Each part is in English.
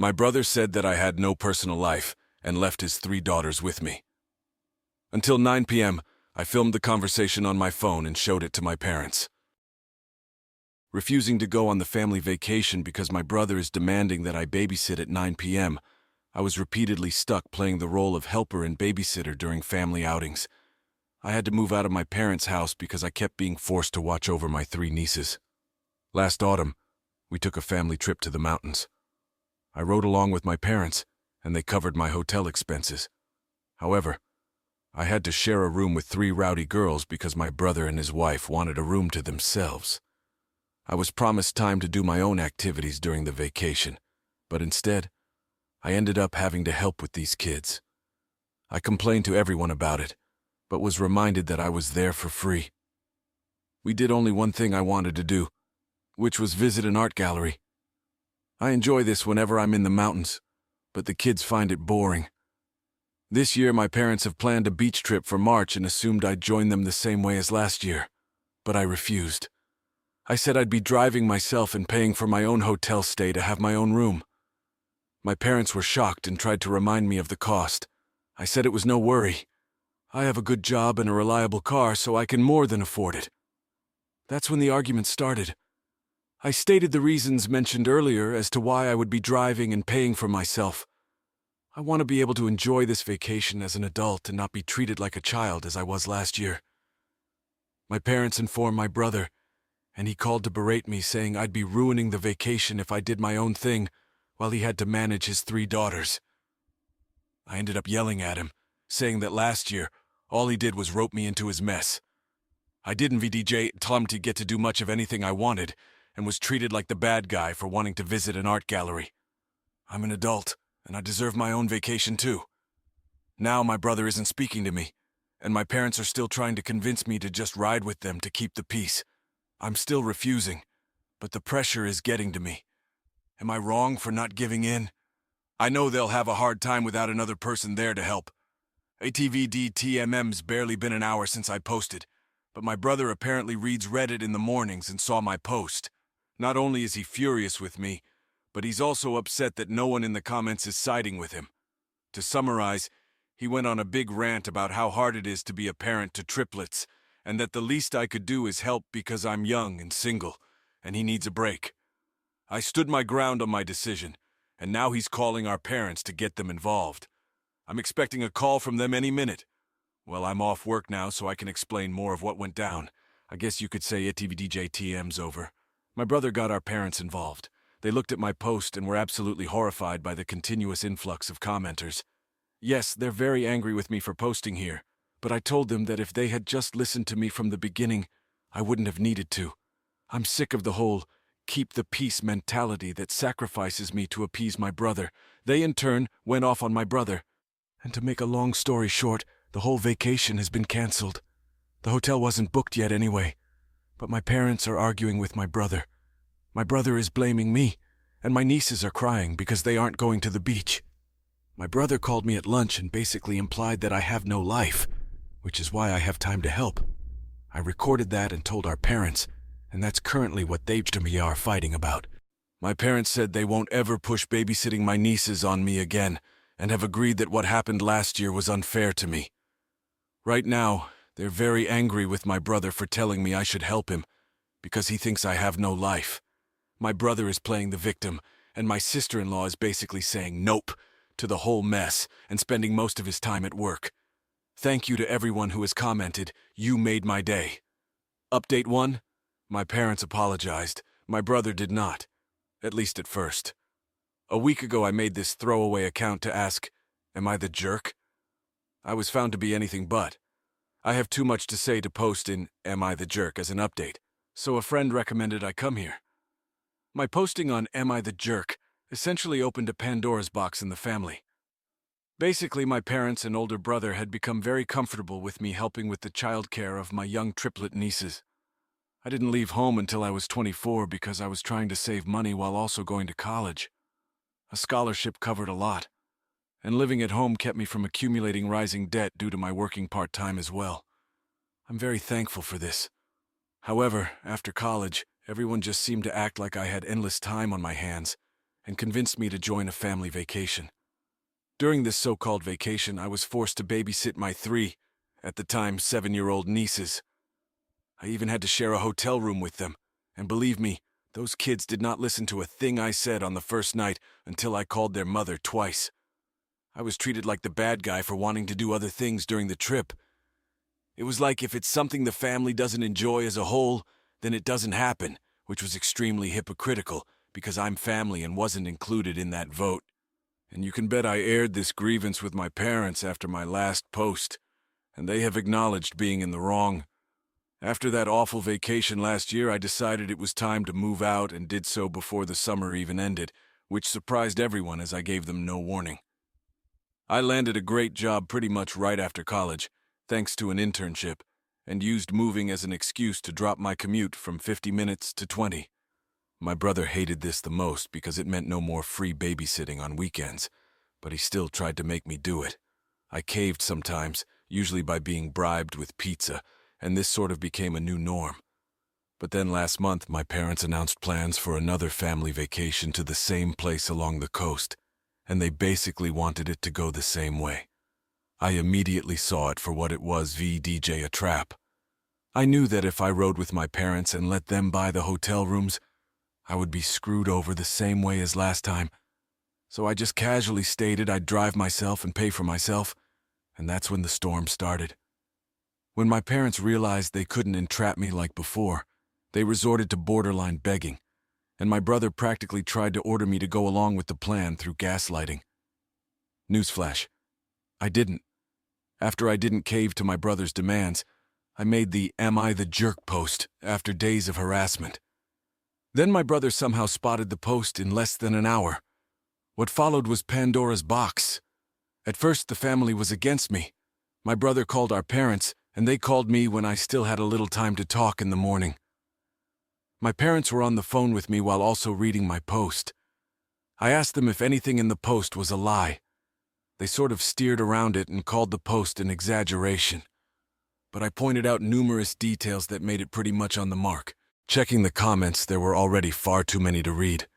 My brother said that I had no personal life and left his 3 daughters with me. Until 9 p.m., I filmed the conversation on my phone and showed it to my parents. Refusing to go on the family vacation because my brother is demanding that I babysit at 9 p.m., I was repeatedly stuck playing the role of helper and babysitter during family outings. I had to move out of my parents' house because I kept being forced to watch over my 3 nieces. Last autumn, we took a family trip to the mountains. I rode along with my parents, and they covered my hotel expenses. However, I had to share a room with 3 rowdy girls because my brother and his wife wanted a room to themselves. I was promised time to do my own activities during the vacation, but instead, I ended up having to help with these kids. I complained to everyone about it, but was reminded that I was there for free. We did only one thing I wanted to do, which was visit an art gallery. I enjoy this whenever I'm in the mountains, but the kids find it boring. This year, my parents have planned a beach trip for March and assumed I'd join them the same way as last year, but I refused. I said I'd be driving myself and paying for my own hotel stay to have my own room. My parents were shocked and tried to remind me of the cost. I said it was no worry. I have a good job and a reliable car, so I can more than afford it. That's when the argument started. I stated the reasons mentioned earlier as to why I would be driving and paying for myself. I want to be able to enjoy this vacation as an adult and not be treated like a child as I was last year. My parents informed my brother, and he called to berate me, saying I'd be ruining the vacation if I did my own thing while he had to manage his 3 daughters. I ended up yelling at him, saying that last year, all he did was rope me into his mess. I didn't tell him to get to do much of anything I wanted, and was treated like the bad guy for wanting to visit an art gallery. I'm an adult, and I deserve my own vacation too. Now my brother isn't speaking to me, and my parents are still trying to convince me to just ride with them to keep the peace. I'm still refusing, but the pressure is getting to me. Am I wrong for not giving in? I know they'll have a hard time without another person there to help. ATVDTMM's barely been an hour since I posted, but my brother apparently reads Reddit in the mornings and saw my post. Not only is he furious with me, but he's also upset that no one in the comments is siding with him. To summarize, he went on a big rant about how hard it is to be a parent to triplets, and that the least I could do is help because I'm young and single, and he needs a break. I stood my ground on my decision, and now he's calling our parents to get them involved. I'm expecting a call from them any minute. Well, I'm off work now, so I can explain more of what went down. I guess you could say ATVDJTM's over. My brother got our parents involved. They looked at my post and were absolutely horrified by the continuous influx of commenters. Yes, they're very angry with me for posting here, but I told them that if they had just listened to me from the beginning, I wouldn't have needed to. I'm sick of the whole keep the peace mentality that sacrifices me to appease my brother. They, in turn, went off on my brother. And to make a long story short, the whole vacation has been canceled. The hotel wasn't booked yet anyway, but my parents are arguing with my brother. My brother is blaming me, and my nieces are crying because they aren't going to the beach. My brother called me at lunch and basically implied that I have no life, which is why I have time to help. I recorded that and told our parents, and that's currently what they are fighting about. My parents said they won't ever push babysitting my nieces on me again, and have agreed that what happened last year was unfair to me. Right now, they're very angry with my brother for telling me I should help him, because he thinks I have no life. My brother is playing the victim, and my sister-in-law is basically saying nope to the whole mess and spending most of his time at work. Thank you to everyone who has commented. You made my day. Update 1. My parents apologized. My brother did not, at least at first. A week ago I made this throwaway account to ask, am I the jerk? I was found to be anything but. I have too much to say to post in Am I the Jerk as an update, so a friend recommended I come here. My posting on Am I the Jerk essentially opened a Pandora's box in the family. Basically, my parents and older brother had become very comfortable with me helping with the childcare of my young triplet nieces. I didn't leave home until I was 24 because I was trying to save money while also going to college. A scholarship covered a lot, and living at home kept me from accumulating rising debt due to my working part-time as well. I'm very thankful for this. However, after college, everyone just seemed to act like I had endless time on my hands, and convinced me to join a family vacation. During this so-called vacation, I was forced to babysit my 3, at the time 7-year-old nieces. I even had to share a hotel room with them, and believe me, those kids did not listen to a thing I said on the first night until I called their mother twice. I was treated like the bad guy for wanting to do other things during the trip. It was like if it's something the family doesn't enjoy as a whole, then it doesn't happen, which was extremely hypocritical because I'm family and wasn't included in that vote. And you can bet I aired this grievance with my parents after my last post, and they have acknowledged being in the wrong. After that awful vacation last year, I decided it was time to move out and did so before the summer even ended, which surprised everyone as I gave them no warning. I landed a great job pretty much right after college, thanks to an internship, and used moving as an excuse to drop my commute from 50 minutes to 20. My brother hated this the most because it meant no more free babysitting on weekends, but he still tried to make me do it. I caved sometimes, usually by being bribed with pizza, and this sort of became a new norm. But then last month, my parents announced plans for another family vacation to the same place along the coast, and they basically wanted it to go the same way. I immediately saw it for what it was, a trap. I knew that if I rode with my parents and let them buy the hotel rooms, I would be screwed over the same way as last time. So I just casually stated I'd drive myself and pay for myself, and that's when the storm started. When my parents realized they couldn't entrap me like before, they resorted to borderline begging, and my brother practically tried to order me to go along with the plan through gaslighting. Newsflash: I didn't. After I didn't cave to my brother's demands, I made the "Am I the jerk" post after days of harassment. Then my brother somehow spotted the post in less than an hour. What followed was Pandora's box. At first, the family was against me. My brother called our parents, and they called me when I still had a little time to talk in the morning. My parents were on the phone with me while also reading my post. I asked them if anything in the post was a lie. They sort of steered around it and called the post an exaggeration. But I pointed out numerous details that made it pretty much on the mark. Checking the comments, there were already far too many to read.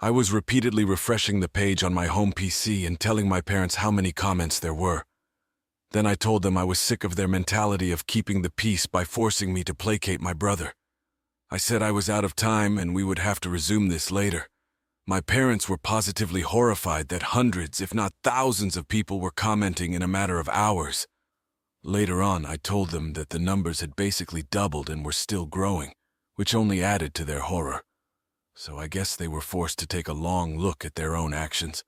I was repeatedly refreshing the page on my home PC and telling my parents how many comments there were. Then I told them I was sick of their mentality of keeping the peace by forcing me to placate my brother. I said I was out of time and we would have to resume this later. My parents were positively horrified that hundreds, if not thousands, of people were commenting in a matter of hours. Later on, I told them that the numbers had basically doubled and were still growing, which only added to their horror. So I guess they were forced to take a long look at their own actions.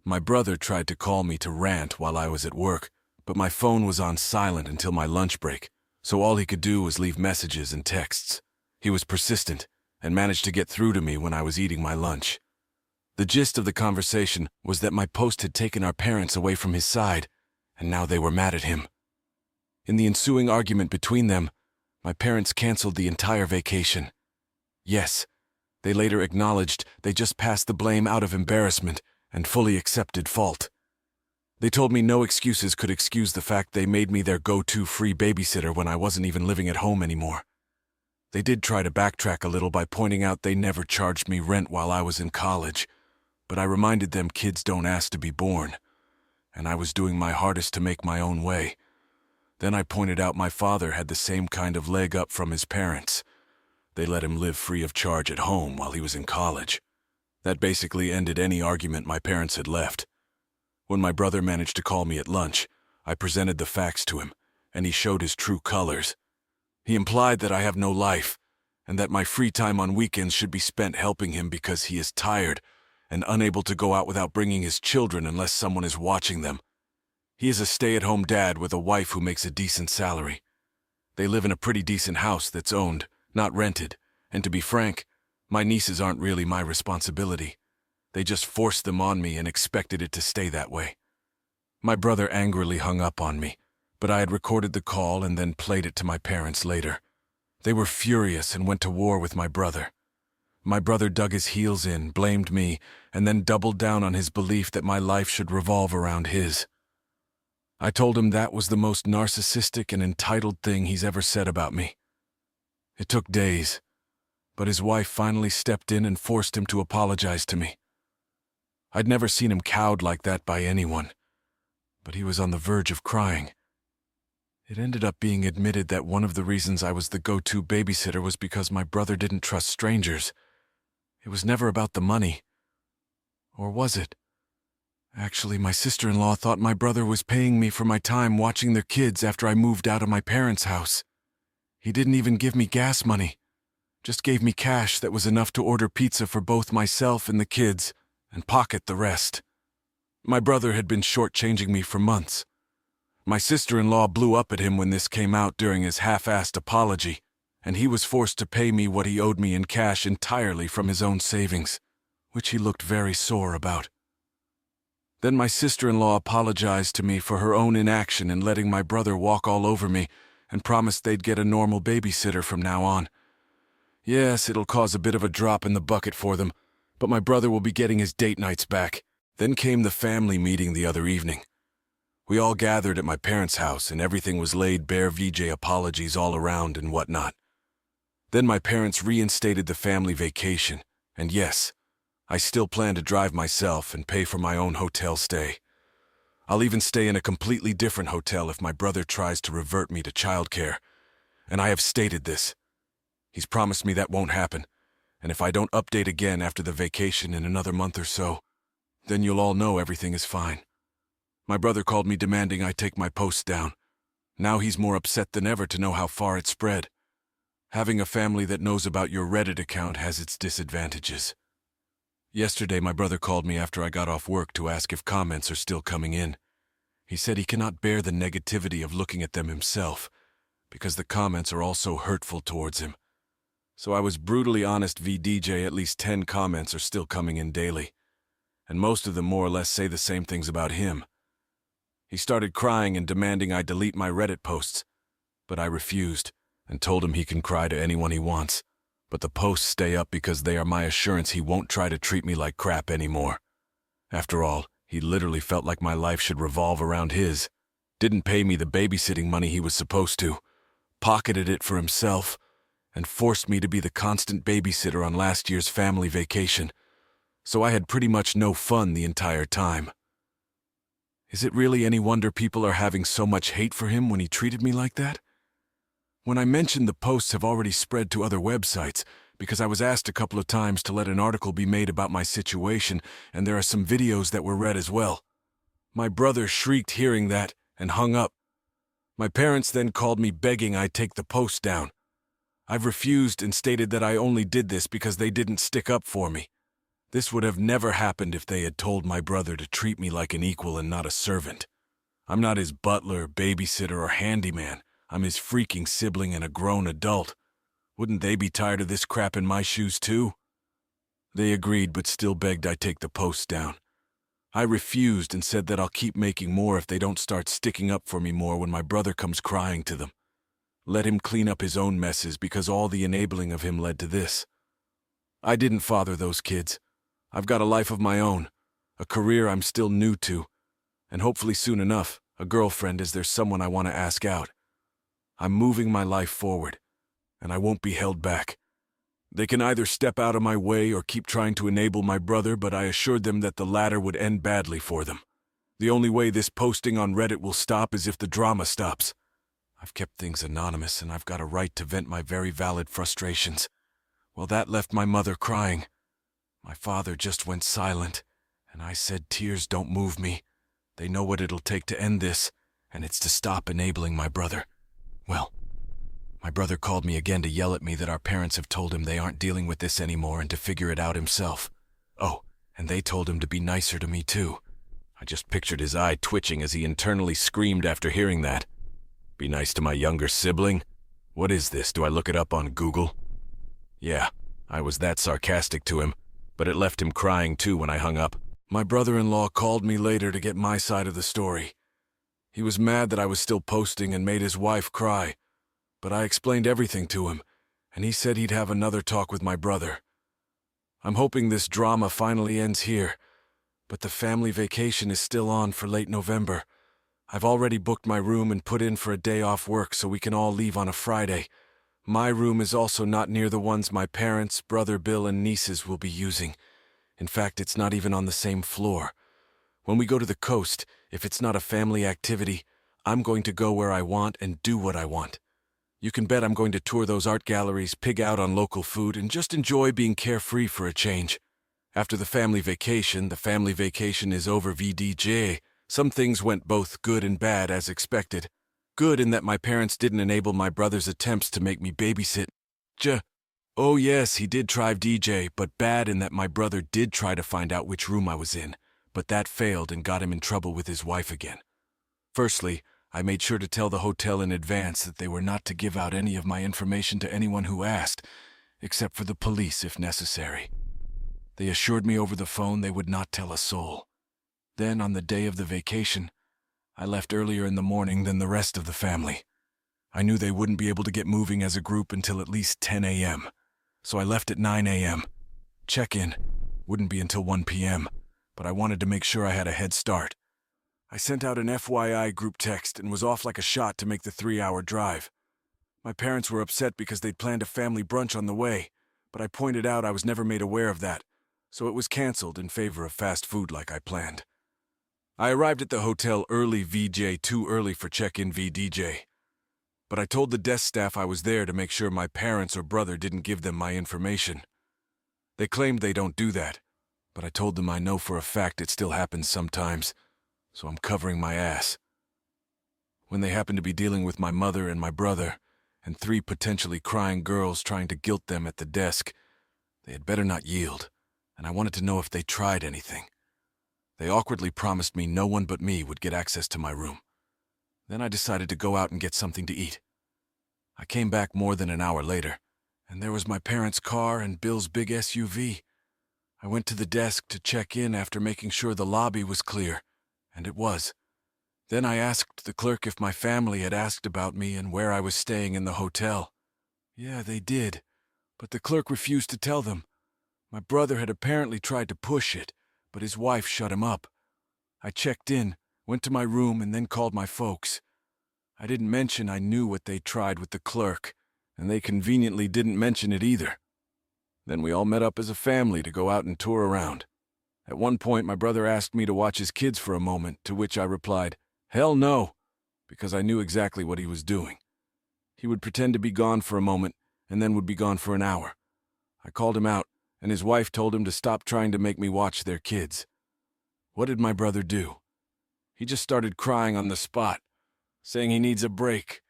My brother tried to call me to rant while I was at work, but my phone was on silent until my lunch break, so all he could do was leave messages and texts. He was persistent and managed to get through to me when I was eating my lunch. The gist of the conversation was that my post had taken our parents away from his side, and now they were mad at him. In the ensuing argument between them, my parents canceled the entire vacation. Yes, they later acknowledged they just passed the blame out of embarrassment and fully accepted fault. They told me no excuses could excuse the fact they made me their go-to free babysitter when I wasn't even living at home anymore. They did try to backtrack a little by pointing out they never charged me rent while I was in college, but I reminded them kids don't ask to be born, and I was doing my hardest to make my own way. Then I pointed out my father had the same kind of leg up from his parents. They let him live free of charge at home while he was in college. That basically ended any argument my parents had left. When my brother managed to call me at lunch, I presented the facts to him, and he showed his true colors. He implied that I have no life, and that my free time on weekends should be spent helping him because he is tired and unable to go out without bringing his children unless someone is watching them. He is a stay-at-home dad with a wife who makes a decent salary. They live in a pretty decent house that's owned, not rented, and to be frank, my nieces aren't really my responsibility. They just forced them on me and expected it to stay that way. My brother angrily hung up on me, but I had recorded the call and then played it to my parents later. They were furious and went to war with my brother. My brother dug his heels in, blamed me, and then doubled down on his belief that my life should revolve around his. I told him that was the most narcissistic and entitled thing he's ever said about me. It took days, but his wife finally stepped in and forced him to apologize to me. I'd never seen him cowed like that by anyone, but he was on the verge of crying. It ended up being admitted that one of the reasons I was the go-to babysitter was because my brother didn't trust strangers. It was never about the money. Or was it? Actually, my sister-in-law thought my brother was paying me for my time watching their kids after I moved out of my parents' house. He didn't even give me gas money, just gave me cash that was enough to order pizza for both myself and the kids, and pocket the rest. My brother had been shortchanging me for months. My sister-in-law blew up at him when this came out during his half-assed apology, and he was forced to pay me what he owed me in cash entirely from his own savings, which he looked very sore about. Then my sister-in-law apologized to me for her own inaction in letting my brother walk all over me and promised they'd get a normal babysitter from now on. Yes, it'll cause a bit of a drop in the bucket for them, but my brother will be getting his date nights back. Then came the family meeting the other evening. We all gathered at my parents' house and everything was laid bare, VJ apologies all around and whatnot. Then my parents reinstated the family vacation, and yes, I still plan to drive myself and pay for my own hotel stay. I'll even stay in a completely different hotel if my brother tries to revert me to childcare, and I have stated this. He's promised me that won't happen, and if I don't update again after the vacation in another month or so, then you'll all know everything is fine. My brother called me demanding I take my posts down. Now he's more upset than ever to know how far it spread. Having a family that knows about your Reddit account has its disadvantages. Yesterday, my brother called me after I got off work to ask if comments are still coming in. He said he cannot bear the negativity of looking at them himself, because the comments are all so hurtful towards him. So I was brutally honest, VDJ, at least 10 comments are still coming in daily, and most of them more or less say the same things about him. He started crying and demanding I delete my Reddit posts, but I refused and told him he can cry to anyone he wants, but the posts stay up because they are my assurance he won't try to treat me like crap anymore. After all, he literally felt like my life should revolve around his, didn't pay me the babysitting money he was supposed to, pocketed it for himself, and forced me to be the constant babysitter on last year's family vacation, so I had pretty much no fun the entire time. Is it really any wonder people are having so much hate for him when he treated me like that? When I mentioned the posts have already spread to other websites, because I was asked a couple of times to let an article be made about my situation, and there are some videos that were read as well. My brother shrieked hearing that and hung up. My parents then called me begging I take the post down. I've refused and stated that I only did this because they didn't stick up for me. This would have never happened if they had told my brother to treat me like an equal and not a servant. I'm not his butler, babysitter, or handyman. I'm his freaking sibling and a grown adult. Wouldn't they be tired of this crap in my shoes too? They agreed but still begged I take the posts down. I refused and said that I'll keep making more if they don't start sticking up for me more when my brother comes crying to them. Let him clean up his own messes because all the enabling of him led to this. I didn't father those kids. I've got a life of my own, a career I'm still new to, and hopefully soon enough, a girlfriend as there's someone I want to ask out. I'm moving my life forward, and I won't be held back. They can either step out of my way or keep trying to enable my brother, but I assured them that the latter would end badly for them. The only way this posting on Reddit will stop is if the drama stops. I've kept things anonymous, and I've got a right to vent my very valid frustrations. Well, that left my mother crying. My father just went silent, and I said tears don't move me. They know what it'll take to end this, and it's to stop enabling my brother. Well, my brother called me again to yell at me that our parents have told him they aren't dealing with this anymore and to figure it out himself. Oh, and they told him to be nicer to me too. I just pictured his eye twitching as he internally screamed after hearing that. Be nice to my younger sibling? What is this? Do I look it up on Google? Yeah, I was that sarcastic to him, but it left him crying too when I hung up. My brother-in-law called me later to get my side of the story. He was mad that I was still posting and made his wife cry, but I explained everything to him, and he said he'd have another talk with my brother. I'm hoping this drama finally ends here, but the family vacation is still on for late November. I've already booked my room and put in for a day off work so we can all leave on a Friday. My room is also not near the ones my parents, brother Bill, and nieces will be using. In fact, it's not even on the same floor. When we go to the coast, if it's not a family activity, I'm going to go where I want and do what I want. You can bet I'm going to tour those art galleries, pig out on local food, and just enjoy being carefree for a change. After the family vacation is over VDJ. Some things went both good and bad as expected. Good in that my parents didn't enable my brother's attempts to make me babysit. Oh yes, he did try DJ, but bad in that my brother did try to find out which room I was in, but that failed and got him in trouble with his wife again. Firstly, I made sure to tell the hotel in advance that they were not to give out any of my information to anyone who asked, except for the police if necessary. They assured me over the phone they would not tell a soul. Then, on the day of the vacation, I left earlier in the morning than the rest of the family. I knew they wouldn't be able to get moving as a group until at least 10 a.m., so I left at 9 a.m. Check-in wouldn't be until 1 p.m., but I wanted to make sure I had a head start. I sent out an FYI group text and was off like a shot to make the 3-hour drive. My parents were upset because they'd planned a family brunch on the way, but I pointed out I was never made aware of that, so it was canceled in favor of fast food like I planned. I arrived at the hotel early VJ, too early for check-in VDJ. But I told the desk staff I was there to make sure my parents or brother didn't give them my information. They claimed they don't do that, but I told them I know for a fact it still happens sometimes, so I'm covering my ass. When they happened to be dealing with my mother and my brother, and 3 potentially crying girls trying to guilt them at the desk, they had better not yield, and I wanted to know if they tried anything. They awkwardly promised me no one but me would get access to my room. Then I decided to go out and get something to eat. I came back more than an hour later, and there was my parents' car and Bill's big SUV. I went to the desk to check in after making sure the lobby was clear, and it was. Then I asked the clerk if my family had asked about me and where I was staying in the hotel. Yeah, they did, but the clerk refused to tell them. My brother had apparently tried to push it, but his wife shut him up. I checked in, went to my room, and then called my folks. I didn't mention I knew what they tried with the clerk, and they conveniently didn't mention it either. Then we all met up as a family to go out and tour around. At one point, my brother asked me to watch his kids for a moment, to which I replied, "Hell no," because I knew exactly what he was doing. He would pretend to be gone for a moment, and then would be gone for an hour. I called him out, and his wife told him to stop trying to make me watch their kids. What did my brother do? He just started crying on the spot, saying he needs a break.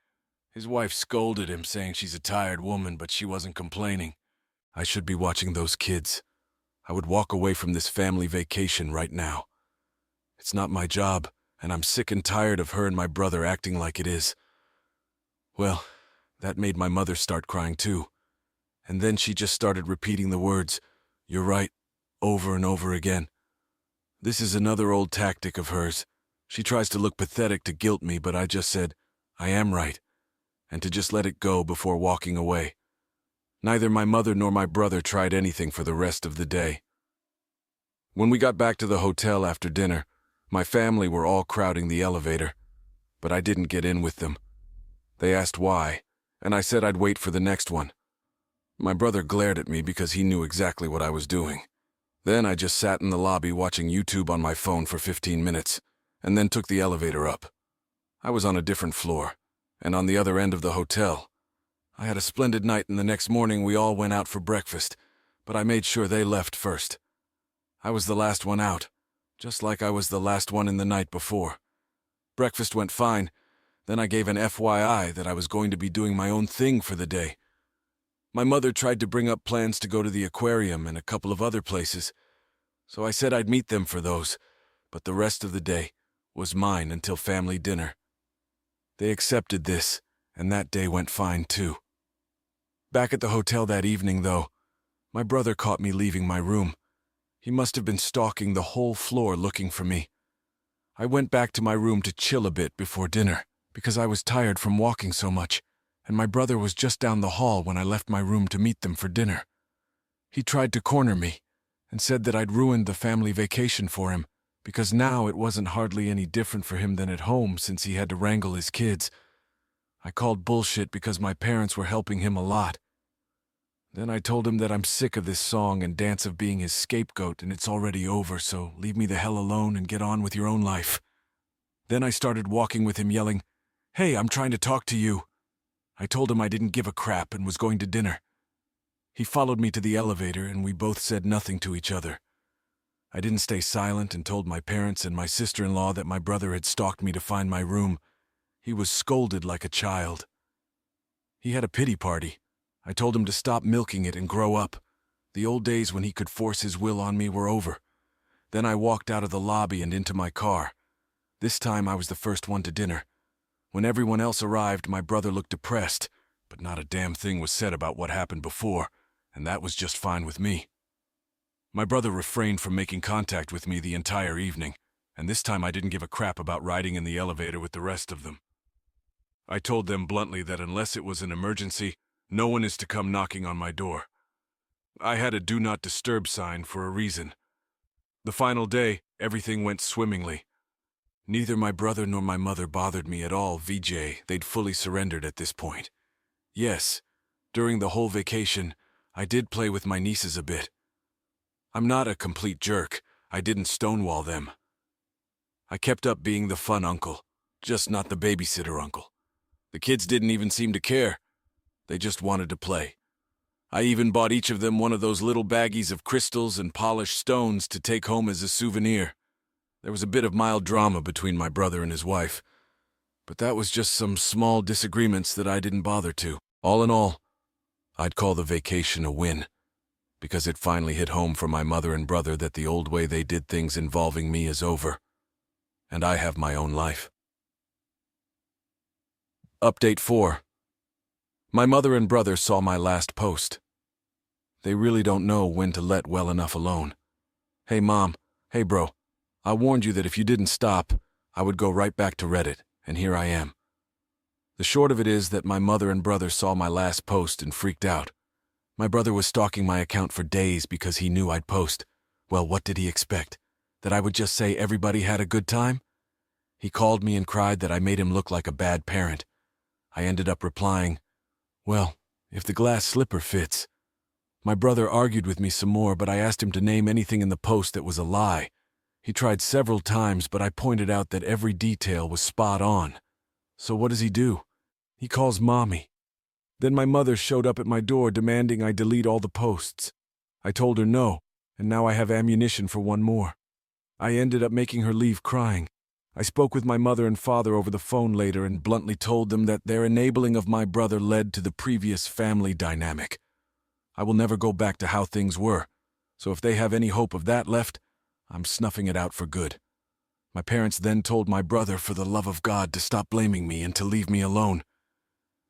His wife scolded him, saying she's a tired woman, but she wasn't complaining. I should be watching those kids. I would walk away from this family vacation right now. It's not my job, and I'm sick and tired of her and my brother acting like it is. Well, that made my mother start crying too. And then she just started repeating the words, "You're right," over and over again. This is another old tactic of hers. She tries to look pathetic to guilt me, but I just said, "I am right," and to just let it go before walking away. Neither my mother nor my brother tried anything for the rest of the day. When we got back to the hotel after dinner, my family were all crowding the elevator, but I didn't get in with them. They asked why, and I said I'd wait for the next one. My brother glared at me because he knew exactly what I was doing. Then I just sat in the lobby watching YouTube on my phone for 15 minutes, and then took the elevator up. I was on a different floor, and on the other end of the hotel. I had a splendid night, and the next morning we all went out for breakfast, but I made sure they left first. I was the last one out, just like I was the last one in the night before. Breakfast went fine, then I gave an FYI that I was going to be doing my own thing for the day. My mother tried to bring up plans to go to the aquarium and a couple of other places, so I said I'd meet them for those, but the rest of the day was mine until family dinner. They accepted this, and that day went fine too. Back at the hotel that evening, though, my brother caught me leaving my room. He must have been stalking the whole floor looking for me. I went back to my room to chill a bit before dinner, because I was tired from walking so much, and my brother was just down the hall when I left my room to meet them for dinner. He tried to corner me, and said that I'd ruined the family vacation for him, because now it wasn't hardly any different for him than at home since he had to wrangle his kids. I called bullshit because my parents were helping him a lot. Then I told him that I'm sick of this song and dance of being his scapegoat and it's already over, so leave me the hell alone and get on with your own life. Then I started walking with him yelling, "Hey, I'm trying to talk to you." I told him I didn't give a crap and was going to dinner. He followed me to the elevator and we both said nothing to each other. I didn't stay silent and told my parents and my sister-in-law that my brother had stalked me to find my room. He was scolded like a child. He had a pity party. I told him to stop milking it and grow up. The old days when he could force his will on me were over. Then I walked out of the lobby and into my car. This time I was the first one to dinner. When everyone else arrived, my brother looked depressed, but not a damn thing was said about what happened before, and that was just fine with me. My brother refrained from making contact with me the entire evening, and this time I didn't give a crap about riding in the elevator with the rest of them. I told them bluntly that unless it was an emergency, no one is to come knocking on my door. I had a do not disturb sign for a reason. The final day, everything went swimmingly. Neither my brother nor my mother bothered me at all, VJ. They'd fully surrendered at this point. Yes, during the whole vacation, I did play with my nieces a bit. I'm not a complete jerk. I didn't stonewall them. I kept up being the fun uncle, just not the babysitter uncle. The kids didn't even seem to care. They just wanted to play. I even bought each of them one of those little baggies of crystals and polished stones to take home as a souvenir. There was a bit of mild drama between my brother and his wife, but that was just some small disagreements that I didn't bother to. All in all, I'd call the vacation a win, because it finally hit home for my mother and brother that the old way they did things involving me is over, and I have my own life. Update 4. My mother and brother saw my last post. They really don't know when to let well enough alone. Hey Mom, hey bro, I warned you that if you didn't stop, I would go right back to Reddit, and here I am. The short of it is that my mother and brother saw my last post and freaked out. My brother was stalking my account for days because he knew I'd post. Well, what did he expect? That I would just say everybody had a good time? He called me and cried that I made him look like a bad parent. I ended up replying, "Well, if the glass slipper fits." My brother argued with me some more, but I asked him to name anything in the post that was a lie. He tried several times, but I pointed out that every detail was spot on. So what does he do? He calls Mommy. Then my mother showed up at my door demanding I delete all the posts. I told her no, and now I have ammunition for one more. I ended up making her leave crying. I spoke with my mother and father over the phone later and bluntly told them that their enabling of my brother led to the previous family dynamic. I will never go back to how things were, so if they have any hope of that left, I'm snuffing it out for good. My parents then told my brother, for the love of God, to stop blaming me and to leave me alone.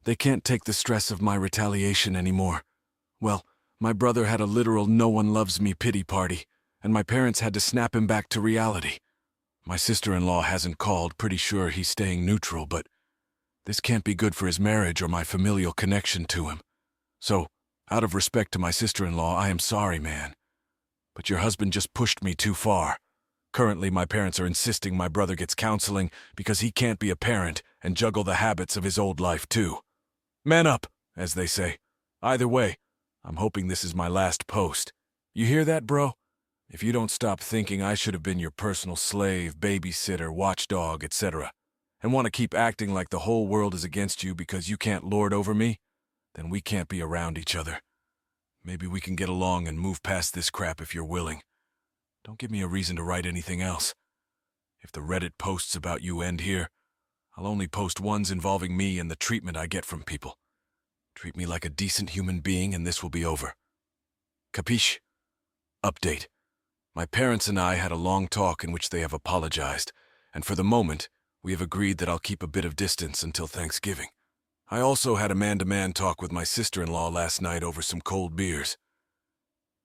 They can't take the stress of my retaliation anymore. Well, my brother had a literal no-one-loves-me pity party, and my parents had to snap him back to reality. My sister-in-law hasn't called, pretty sure he's staying neutral, but this can't be good for his marriage or my familial connection to him. So, out of respect to my sister-in-law, I am sorry, man. But your husband just pushed me too far. Currently, my parents are insisting my brother gets counseling because he can't be a parent and juggle the habits of his old life, too. Man up, as they say. Either way, I'm hoping this is my last post. You hear that, bro? If you don't stop thinking I should have been your personal slave, babysitter, watchdog, etc., and want to keep acting like the whole world is against you because you can't lord over me, then we can't be around each other. Maybe we can get along and move past this crap if you're willing. Don't give me a reason to write anything else. If the Reddit posts about you end here, I'll only post ones involving me and the treatment I get from people. Treat me like a decent human being and this will be over. Capiche? Update. My parents and I had a long talk in which they have apologized, and for the moment, we have agreed that I'll keep a bit of distance until Thanksgiving. I also had a man-to-man talk with my sister-in-law last night over some cold beers.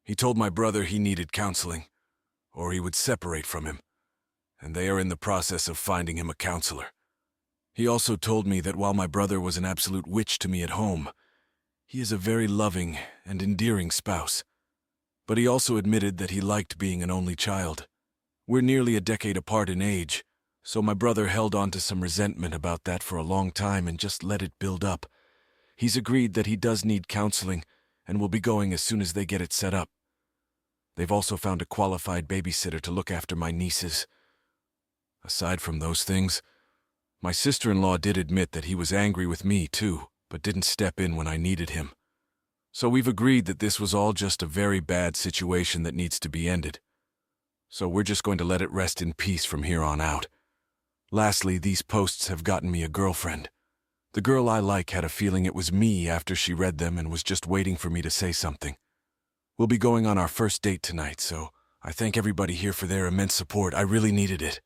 He told my brother he needed counseling, or he would separate from him, and they are in the process of finding him a counselor. He also told me that while my brother was an absolute witch to me at home, he is a very loving and endearing spouse. But he also admitted that he liked being an only child. We're nearly a decade apart in age, so my brother held on to some resentment about that for a long time and just let it build up. He's agreed that he does need counseling, and will be going as soon as they get it set up. They've also found a qualified babysitter to look after my nieces. Aside from those things, my sister-in-law did admit that he was angry with me too, but didn't step in when I needed him. So we've agreed that this was all just a very bad situation that needs to be ended. So we're just going to let it rest in peace from here on out. Lastly, these posts have gotten me a girlfriend. The girl I like had a feeling it was me after she read them and was just waiting for me to say something. We'll be going on our first date tonight, so I thank everybody here for their immense support. I really needed it.